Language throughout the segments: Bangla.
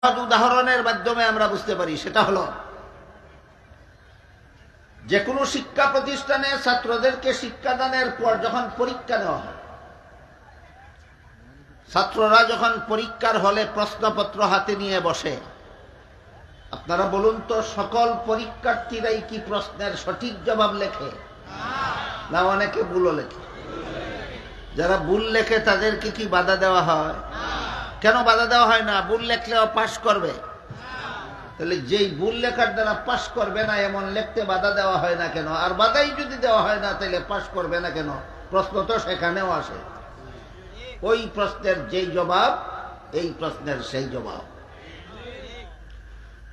উদাহরণের মাধ্যমে আমরা বুঝতে পারি, সেটা হলো যে কোনো শিক্ষা প্রতিষ্ঠানে ছাত্রদেরকে শিক্ষাদানের পর যখন পরীক্ষা নেওয়া হয়, ছাত্ররা যখন পরীক্ষার হলে প্রশ্নপত্র হাতে নিয়ে বসে, আপনারা বলুন তো, সকল পরীক্ষার্থীরাই কি প্রশ্নের সঠিক জবাব লেখে? না, অনেকে ভুলও লেখে। যারা ভুল লেখে তাদেরকে কি বাধা দেওয়া হয়? কেন বাধা দেওয়া হয় না? ভুল লেখলেও পাশ করবে। তাহলে যেই ভুল লেখার দ্বারা পাশ করবে না এমন লিখতে বাধা দেওয়া হয় না কেন? আর বাধাই যদি দেওয়া হয় না তাহলে পাশ করবে না কেন? প্রশ্ন তো সেখানেও আসে। ওই প্রশ্নের যেই জবাব, এই প্রশ্নের সেই জবাব।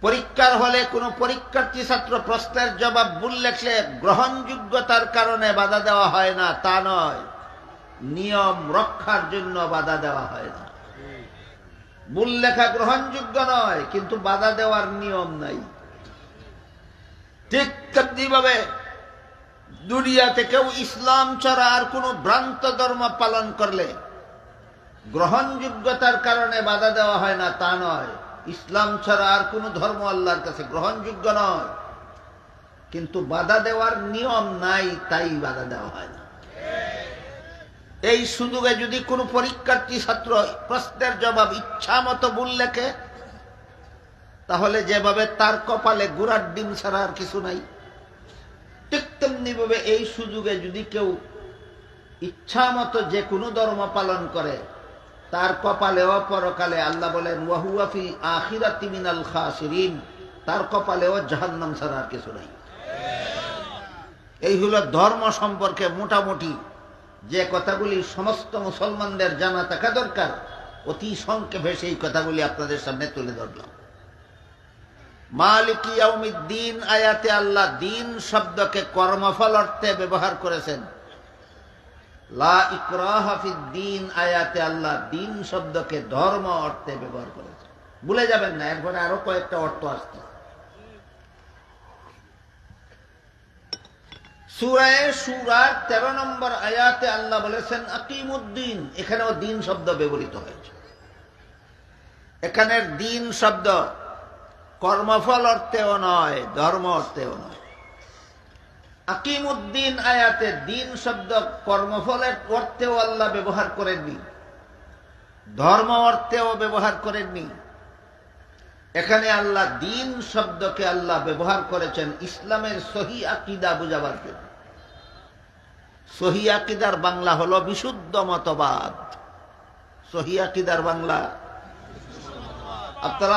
পরীক্ষার হলে কোন পরীক্ষার্থী ছাত্র প্রশ্নের জবাব ভুল লেখলে গ্রহণযোগ্যতার কারণে বাধা দেওয়া হয় না, তা নয়, নিয়ম রক্ষার জন্য বাধা দেওয়া হয় না। ভুল লেখা গ্রহণযোগ্য নয়, কিন্তু বাধা দেওয়ার নিয়ম নাই। ঠিক তেমনিভাবে দুনিয়াতে কেউ ইসলাম ছাড়া আর কোন ভ্রান্ত ধর্ম পালন করলে গ্রহণযোগ্যতার কারণে বাধা দেওয়া হয় না, তা নয়, ইসলাম ছাড়া আর কোন ধর্ম আল্লাহর কাছে গ্রহণযোগ্য নয়, কিন্তু বাধা দেওয়ার নিয়ম নাই, তাই বাধা দেওয়া হয় না। এই সুযোগে যদি কোনো পরীক্ষার্থী ছাত্র প্রশ্নের জবাব ইচ্ছা মতো ভুল লেখে, তাহলে যেভাবে তার কপালে গুড়ার ডিম ছাড়া আর কিছু নাই, ঠিক তেমনি ভাবে এই সুযোগে যদি কেউ ইচ্ছা মতো যে কোনো ধর্ম পালন করে, তার কপালেও পরকালে আল্লাহ বলেন ওয়াহুয়া ফি আখিরাতি মিনাল খাসিরিন, তার কপালেও জাহান্নাম ছাড়া আর কিছু নাই। এই হলো ধর্ম সম্পর্কে মোটামুটি যে কথাগুলি সমস্ত মুসলমানদের জানা থাকা দরকার, অতি সংক্ষেপে সেই কথাগুলি আপনাদের সামনে তুলে ধরলাম। মালিক ইয়াউমিদ্দিন আয়াতে আল্লাহ দিন শব্দকে কর্মফল অর্থে ব্যবহার করেছেন। লা ইকরাহা ফিদ্দিন আয়াতে আল্লাহ দিন শব্দকে ধর্ম অর্থে ব্যবহার করেছেন। ভুলে যাবেন না, এরপরে আরো কয়েকটা অর্থ আসছে। সূরা শুরার 13 নম্বর আয়াতে আল্লাহ বলেছেন আকিমুদ্দিন, এখানেও দিন শব্দ ব্যবহৃত হয়েছে। এখানের দিন শব্দ কর্মফল অর্থেও নয়, ধর্ম অর্থেও নয়। আকিমুদ্দিন আয়াতে দিন শব্দ কর্মফলের অর্থেও আল্লাহ ব্যবহার করেননি, ধর্ম অর্থেও ব্যবহার করেননি। এখানে আল্লাহ দিন শব্দকে আল্লাহ ব্যবহার করেছেন ইসলামের সহি আকীদা বুঝাবার জন্য। সহি আকীদার বাংলা হলো বিশুদ্ধ মতবাদ। সহি আকীদার বাংলা আপনারা